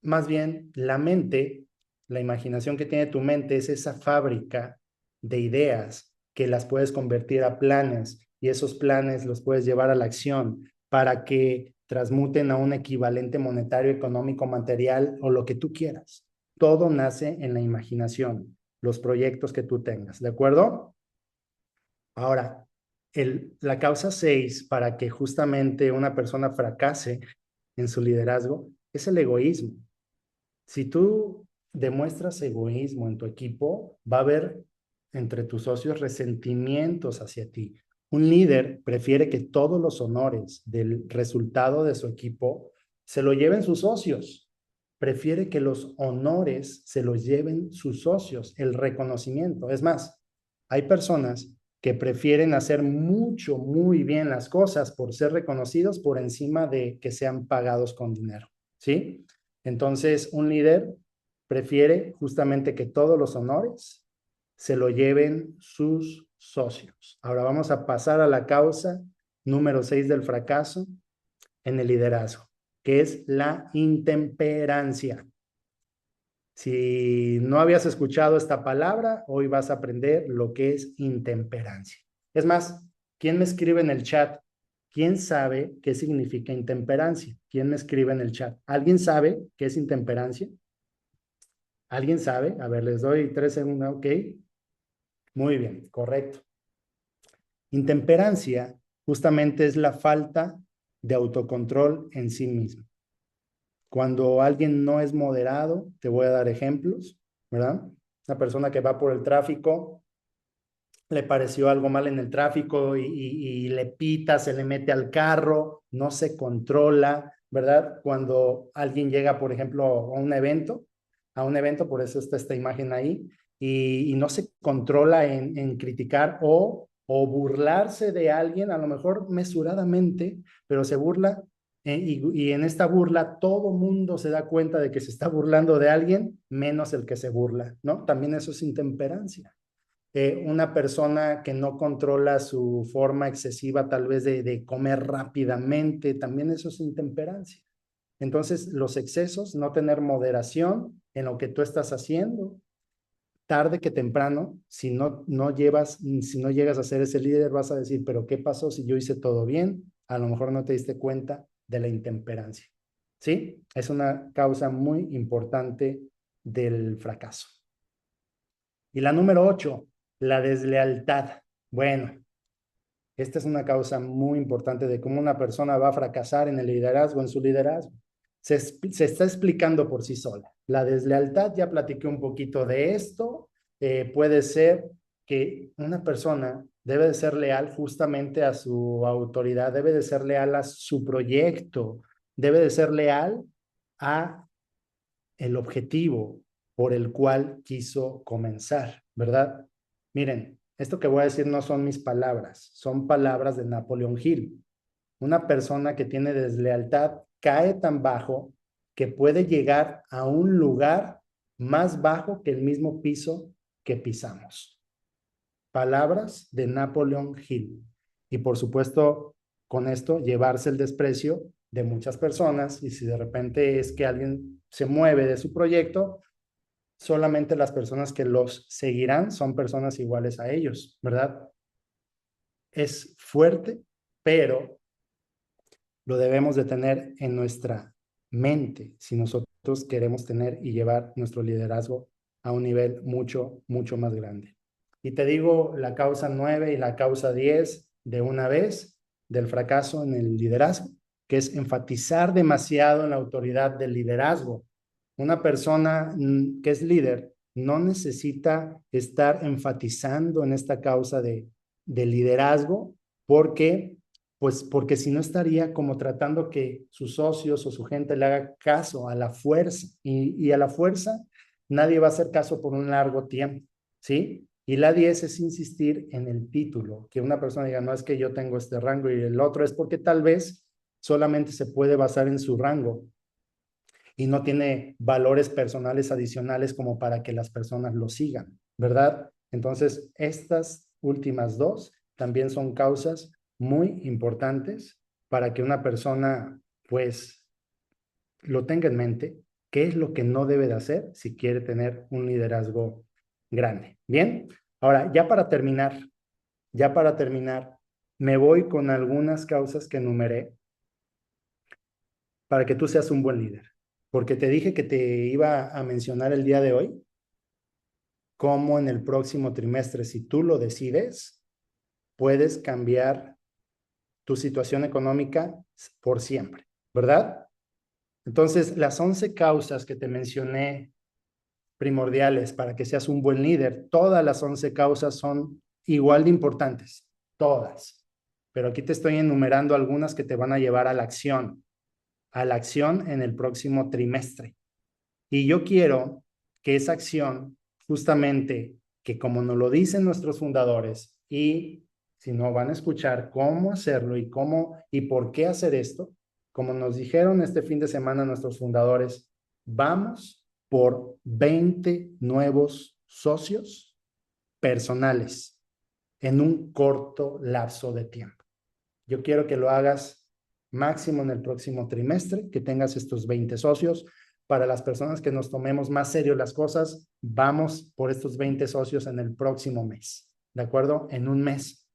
más bien la mente, la imaginación que tiene tu mente es esa fábrica de ideas que las puedes convertir a planes y esos planes los puedes llevar a la acción para que transmuten a un equivalente monetario, económico, material o lo que tú quieras. Todo nace en la imaginación, los proyectos que tú tengas, ¿de acuerdo? Ahora, la causa 6 para que justamente una persona fracase en su liderazgo es el egoísmo. Si tú demuestras egoísmo en tu equipo, va a haber entre tus socios resentimientos hacia ti. Un líder prefiere que todos los honores del resultado de su equipo se lo lleven sus socios. Prefiere que los honores se los lleven sus socios, el reconocimiento. Es más, hay personas que prefieren hacer mucho, muy bien las cosas por ser reconocidos por encima de que sean pagados con dinero, ¿sí? Entonces, un líder prefiere justamente que todos los honores se lo lleven sus socios. Ahora vamos a pasar a la causa número 6 del fracaso en el liderazgo, que es la intemperancia. Si no habías escuchado esta palabra, hoy vas a aprender lo que es intemperancia. Es más, ¿quién me escribe en el chat? ¿Quién sabe qué significa intemperancia? ¿Quién me escribe en el chat? ¿Alguien sabe qué es intemperancia? ¿Alguien sabe? A ver, les doy 3 segundos. Ok. Muy bien, correcto. Intemperancia justamente es la falta de autocontrol en sí mismo. Cuando alguien no es moderado, te voy a dar ejemplos, ¿verdad? Una persona que va por el tráfico, le pareció algo mal en el tráfico y le pita, se le mete al carro, no se controla, ¿verdad? Cuando alguien llega, por ejemplo, a un evento, por eso está esta imagen ahí, y no se controla en criticar o burlarse de alguien, a lo mejor mesuradamente, pero se burla y en esta burla todo mundo se da cuenta de que se está burlando de alguien, menos el que se burla, ¿no? También eso es intemperancia. Una persona que no controla su forma excesiva tal vez de comer rápidamente, también eso es intemperancia. Entonces, los excesos, no tener moderación en lo que tú estás haciendo, tarde que temprano, si no llegas a ser ese líder, vas a decir, pero ¿qué pasó si yo hice todo bien? A lo mejor no te diste cuenta de la intemperancia. ¿Sí? Es una causa muy importante del fracaso. Y la número 8, la deslealtad. Bueno, esta es una causa muy importante de cómo una persona va a fracasar en el liderazgo, en su liderazgo. Se está explicando por sí sola. La deslealtad, ya platiqué un poquito de esto. Puede ser que una persona debe de ser leal justamente a su autoridad, debe de ser leal a su proyecto, debe de ser leal a el objetivo por el cual quiso comenzar, ¿verdad? Miren, esto que voy a decir no son mis palabras, son palabras de Napoleón Hill. Una persona que tiene deslealtad cae tan bajo que puede llegar a un lugar más bajo que el mismo piso que pisamos. Palabras de Napoleón Hill. Y por supuesto, con esto, llevarse el desprecio de muchas personas. Y si de repente es que alguien se mueve de su proyecto, solamente las personas que los seguirán son personas iguales a ellos, ¿verdad? Es fuerte, pero lo debemos de tener en nuestra mente si nosotros queremos tener y llevar nuestro liderazgo a un nivel mucho, mucho más grande. Y te digo la causa 9 y la causa 10 de una vez del fracaso en el liderazgo, que es enfatizar demasiado en la autoridad del liderazgo. Una persona que es líder no necesita estar enfatizando en esta causa de liderazgo porque pues porque si no estaría como tratando que sus socios o su gente le haga caso a la fuerza. Y a la fuerza nadie va a hacer caso por un largo tiempo, ¿sí? Y la 10 es insistir en el título, que una persona diga, no es que yo tengo este rango y el otro es porque tal vez solamente se puede basar en su rango y no tiene valores personales adicionales como para que las personas lo sigan, ¿verdad? Entonces, estas últimas dos también son causas muy importantes para que una persona, pues, lo tenga en mente, qué es lo que no debe de hacer si quiere tener un liderazgo grande. Bien, ahora, ya para terminar, me voy con algunas causas que enumeré para que tú seas un buen líder. Porque te dije que te iba a mencionar el día de hoy cómo en el próximo trimestre, si tú lo decides, puedes cambiar tu situación económica por siempre, ¿verdad? Entonces, las 11 causas que te mencioné primordiales para que seas un buen líder, todas las 11 causas son igual de importantes, todas. Pero aquí te estoy enumerando algunas que te van a llevar a la acción en el próximo trimestre. Y yo quiero que esa acción, justamente, que como nos lo dicen nuestros fundadores, y si no van a escuchar cómo hacerlo y cómo y por qué hacer esto, como nos dijeron este fin de semana nuestros fundadores, vamos por 20 nuevos socios personales en un corto lapso de tiempo. Yo quiero que lo hagas máximo en el próximo trimestre, que tengas estos 20 socios. Para las personas que nos tomemos más serio las cosas, vamos por estos 20 socios en el próximo mes, ¿de acuerdo? En un mes.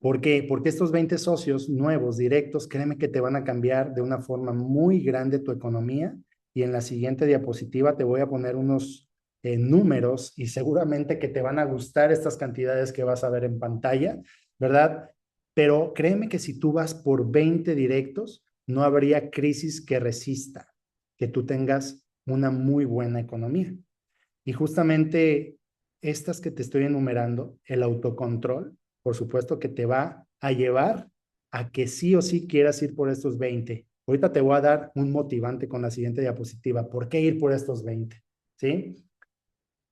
¿Por qué? Porque estos 20 socios nuevos, directos, créeme que te van a cambiar de una forma muy grande tu economía. Y en la siguiente diapositiva te voy a poner unos números y seguramente que te van a gustar estas cantidades que vas a ver en pantalla, ¿verdad? Pero créeme que si tú vas por 20 directos, no habría crisis que resista que tú tengas una muy buena economía. Y justamente estas que te estoy enumerando, el autocontrol, por supuesto que te va a llevar a que sí o sí quieras ir por estos 20. Ahorita te voy a dar un motivante con la siguiente diapositiva. ¿Por qué ir por estos 20? ¿Sí?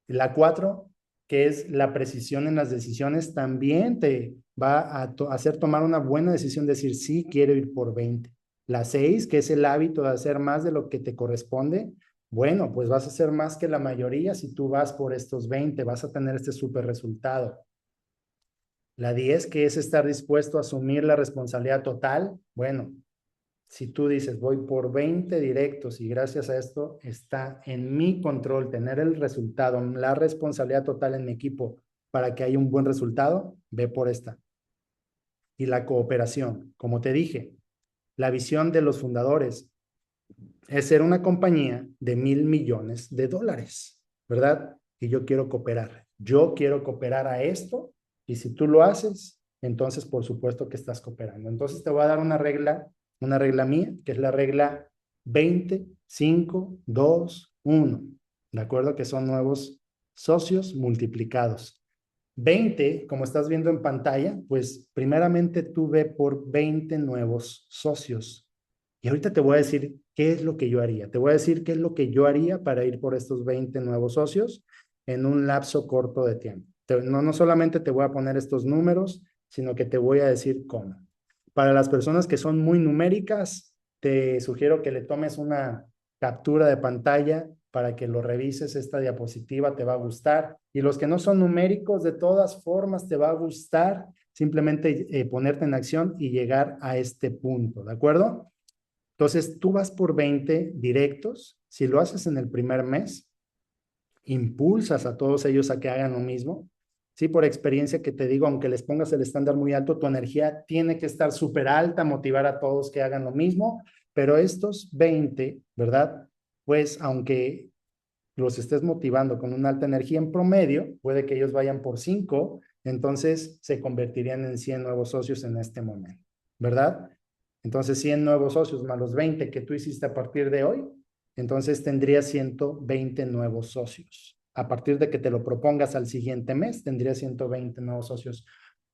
La 4, que es la precisión en las decisiones, también te va a hacer tomar una buena decisión, decir, sí, quiero ir por 20. La 6, que es el hábito de hacer más de lo que te corresponde, bueno, pues vas a hacer más que la mayoría si tú vas por estos 20, vas a tener este súper resultado. La 10, que es estar dispuesto a asumir la responsabilidad total, bueno, si tú dices, voy por 20 directos y gracias a esto está en mi control tener el resultado, la responsabilidad total en mi equipo para que haya un buen resultado, ve por esta. Y la cooperación, como te dije, la visión de los fundadores es ser una compañía de $1,000,000,000, ¿verdad? Y yo quiero cooperar a esto y si tú lo haces, entonces por supuesto que estás cooperando. Entonces te voy a dar una regla mía, que es la regla 20, 5, 2, 1, ¿de acuerdo? Que son nuevos socios multiplicados. 20, como estás viendo en pantalla, pues primeramente tú ve por 20 nuevos socios. Y ahorita te voy a decir qué es lo que yo haría. Te voy a decir qué es lo que yo haría para ir por estos 20 nuevos socios en un lapso corto de tiempo. No solamente te voy a poner estos números, sino que te voy a decir cómo. Para las personas que son muy numéricas, te sugiero que le tomes una captura de pantalla para que lo revises. Esta diapositiva te va a gustar. Y los que no son numéricos, de todas formas, te va a gustar simplemente ponerte en acción y llegar a este punto, ¿de acuerdo? Entonces, tú vas por 20 directos. Si lo haces en el primer mes, impulsas a todos ellos a que hagan lo mismo. Sí, por experiencia que te digo, aunque les pongas el estándar muy alto, tu energía tiene que estar súper alta, motivar a todos que hagan lo mismo, pero estos 20, ¿verdad? Pues aunque los estés motivando con una alta energía en promedio, puede que ellos vayan por 5, entonces se convertirían en 100 nuevos socios en este momento, ¿verdad? Entonces 100 nuevos socios más los 20 que tú hiciste a partir de hoy, entonces tendrías 120 nuevos socios. A partir de que te lo propongas al siguiente mes, tendrías 120 nuevos socios.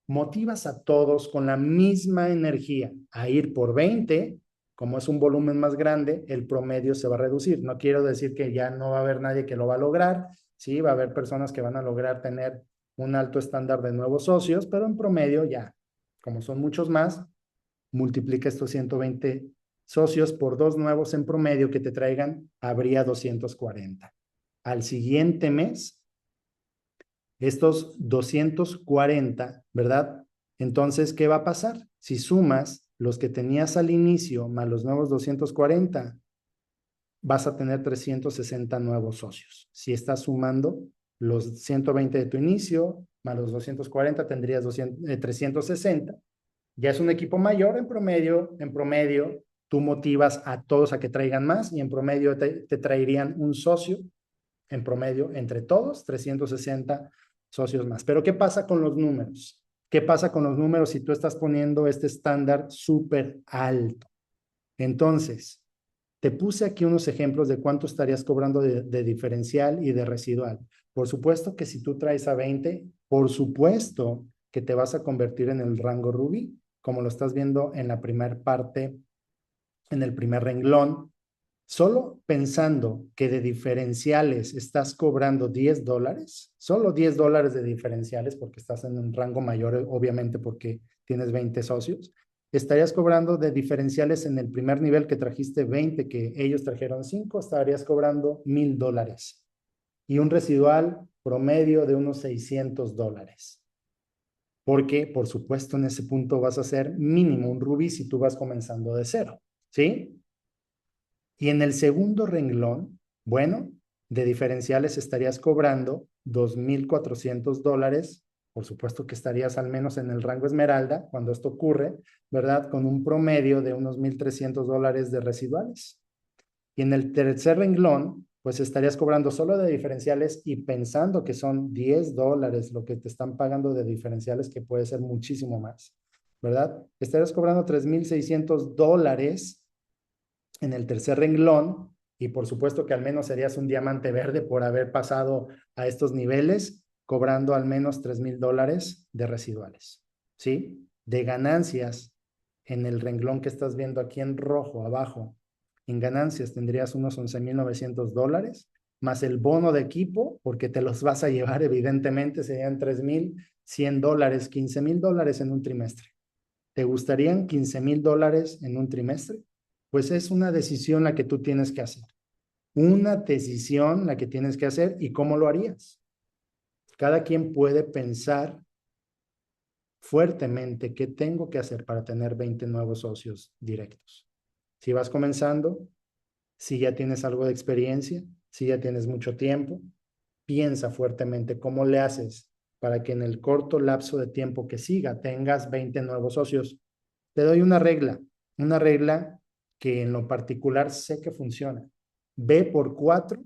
Motivas a todos con la misma energía a ir por 20 como es un volumen más grande, el promedio se va a reducir. No quiero decir que ya no va a haber nadie que lo va a lograr, sí, va a haber personas que van a lograr tener un alto estándar de nuevos socios, pero en promedio ya, como son muchos más, multiplica estos 120 socios por dos nuevos en promedio que te traigan, habría 240. Al siguiente mes, estos 240, ¿verdad? Entonces, ¿qué va a pasar? Si sumas los que tenías al inicio más los nuevos 240, vas a tener 360 nuevos socios. Si estás sumando los 120 de tu inicio más los 240, tendrías 360. Ya es un equipo mayor en promedio, tú motivas a todos a que traigan más y en promedio te traerían un socio, en promedio, entre todos, 360 socios más. Pero ¿qué pasa con los números? ¿Qué pasa con los números si tú estás poniendo este estándar súper alto? Entonces, te puse aquí unos ejemplos de cuánto estarías cobrando de diferencial y de residual. Por supuesto que si tú traes a 20, por supuesto que te vas a convertir en el rango Ruby, como lo estás viendo en la primera parte, en el primer renglón. Solo pensando que de diferenciales estás cobrando $10, solo $10 de diferenciales, porque estás en un rango mayor, obviamente porque tienes 20 socios, estarías cobrando de diferenciales en el primer nivel que trajiste 20, que ellos trajeron 5, estarías cobrando $1,000 y un residual promedio de unos $600. Porque, por supuesto, en ese punto vas a hacer mínimo un Ruby si tú vas comenzando de cero, ¿sí? Y en el segundo renglón, bueno, de diferenciales estarías cobrando $2,400. Por supuesto que estarías al menos en el rango esmeralda cuando esto ocurre, ¿verdad? Con un promedio de unos $1,300 de residuales. Y en el tercer renglón, pues estarías cobrando solo de diferenciales y pensando que son $10 lo que te están pagando de diferenciales, que puede ser muchísimo más, ¿verdad? Estarías cobrando $3,600 en el tercer renglón, y por supuesto que al menos serías un diamante verde por haber pasado a estos niveles, cobrando al menos $3,000 de residuales, ¿sí? De ganancias, en el renglón que estás viendo aquí en rojo abajo, en ganancias tendrías unos $11,900, más el bono de equipo, porque te los vas a llevar, evidentemente, serían $3,100, $15,000 en un trimestre. ¿Te gustarían $15,000 en un trimestre? Pues es una decisión la que tú tienes que hacer. Una decisión la que tienes que hacer, y cómo lo harías. Cada quien puede pensar fuertemente qué tengo que hacer para tener 20 nuevos socios directos. Si vas comenzando, si ya tienes algo de experiencia, si ya tienes mucho tiempo, piensa fuertemente cómo le haces para que en el corto lapso de tiempo que siga tengas 20 nuevos socios. Te doy una regla que en lo particular sé que funciona. Ve por 4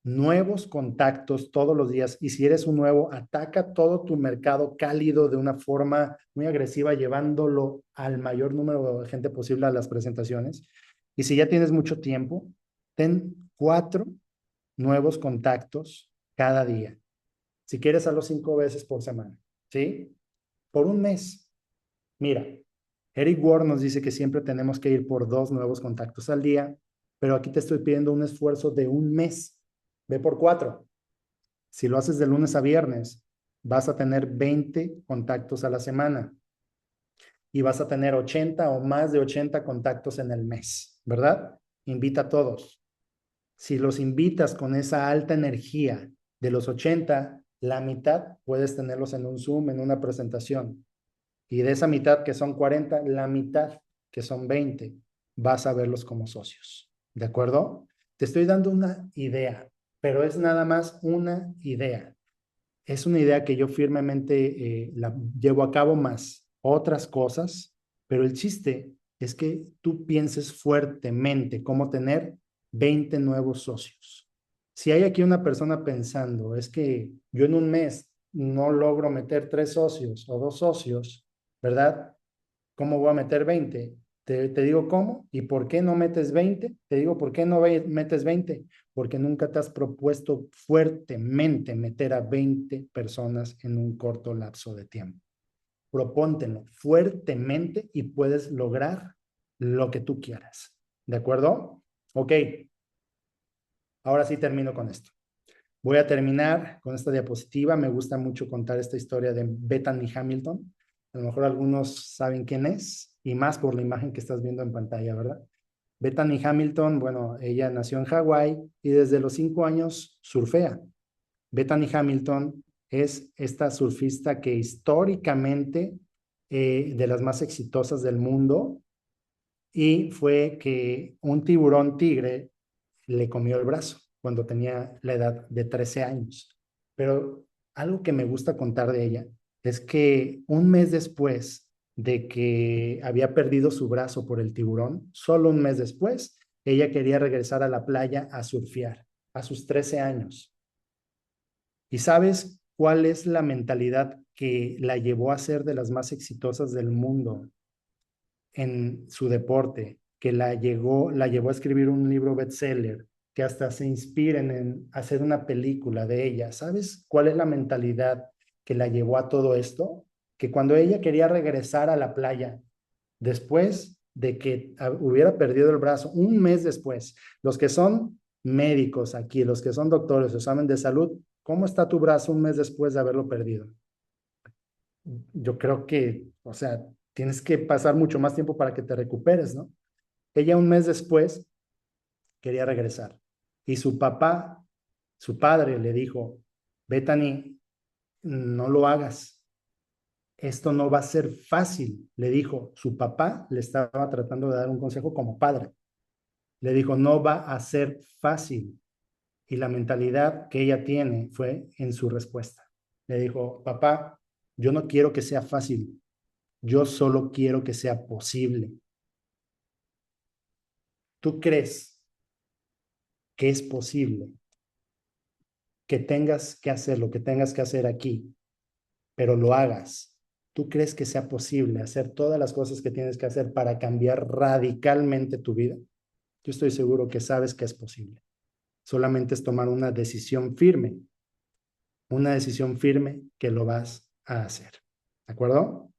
nuevos contactos todos los días, y si eres un nuevo, ataca todo tu mercado cálido de una forma muy agresiva, llevándolo al mayor número de gente posible a las presentaciones. Y si ya tienes mucho tiempo, ten 4 nuevos contactos cada día. Si quieres, hazlo 5 veces por semana, ¿sí? Por un mes. Mira, Eric Ward nos dice que siempre tenemos que ir por 2 nuevos contactos al día, pero aquí te estoy pidiendo un esfuerzo de un mes. Ve por 4. Si lo haces de lunes a viernes, vas a tener 20 contactos a la semana y vas a tener 80 o más de 80 contactos en el mes, ¿verdad? Invita a todos. Si los invitas con esa alta energía de los 80, la mitad puedes tenerlos en un Zoom, en una presentación. Y de esa mitad que son 40, la mitad que son 20, vas a verlos como socios. ¿De acuerdo? Te estoy dando una idea, pero es nada más una idea. Es una idea que yo firmemente la llevo a cabo, más otras cosas, pero el chiste es que tú pienses fuertemente cómo tener 20 nuevos socios. Si hay aquí una persona pensando, es que yo en un mes no logro meter 3 socios o 2 socios, ¿verdad? ¿Cómo voy a meter 20? Te digo cómo y por qué no metes 20. Te digo por qué no metes 20. Porque nunca te has propuesto fuertemente meter a 20 personas en un corto lapso de tiempo. Propóntelo fuertemente y puedes lograr lo que tú quieras. ¿De acuerdo? Ok, ahora sí termino con esto. Voy a terminar con esta diapositiva. Me gusta mucho contar esta historia de Bethany Hamilton. A lo mejor algunos saben quién es, y más por la imagen que estás viendo en pantalla, ¿verdad? Bethany Hamilton, bueno, ella nació en Hawái y desde los 5 años surfea. Bethany Hamilton es esta surfista que históricamente de las más exitosas del mundo, y fue que un tiburón tigre le comió el brazo cuando tenía la edad de 13 años. Pero algo que me gusta contar de ella es que un mes después de que había perdido su brazo por el tiburón, solo un mes después, ella quería regresar a la playa a surfear a sus 13 años. ¿Y sabes cuál es la mentalidad que la llevó a ser de las más exitosas del mundo en su deporte, que la llevó a escribir un libro bestseller, que hasta se inspiren en hacer una película de ella? ¿Sabes cuál es la mentalidad que la llevó a todo esto? Que cuando ella quería regresar a la playa, después de que hubiera perdido el brazo, un mes después, los que son médicos aquí, los que son doctores, examen de salud, ¿cómo está tu brazo un mes después de haberlo perdido? Yo creo que, o sea, tienes que pasar mucho más tiempo para que te recuperes, ¿no? Ella un mes después quería regresar y su papá, su padre le dijo, Bethany, no lo hagas, esto no va a ser fácil, le dijo. Su papá le estaba tratando de dar un consejo como padre. Le dijo, no va a ser fácil. Y la mentalidad que ella tiene fue en su respuesta. Le dijo, papá, yo no quiero que sea fácil, yo solo quiero que sea posible. ¿Tú crees que es posible que tengas que hacer lo que tengas que hacer aquí, pero lo hagas? ¿Tú crees que sea posible hacer todas las cosas que tienes que hacer para cambiar radicalmente tu vida? Yo estoy seguro que sabes que es posible. Solamente es tomar una decisión firme que lo vas a hacer. ¿De acuerdo?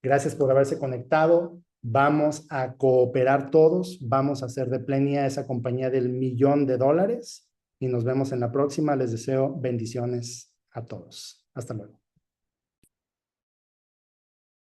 Gracias por haberse conectado. Vamos a cooperar todos. Vamos a hacer de Plenia esa compañía del $1,000,000 y nos vemos en la próxima. Les deseo bendiciones a todos. Hasta luego.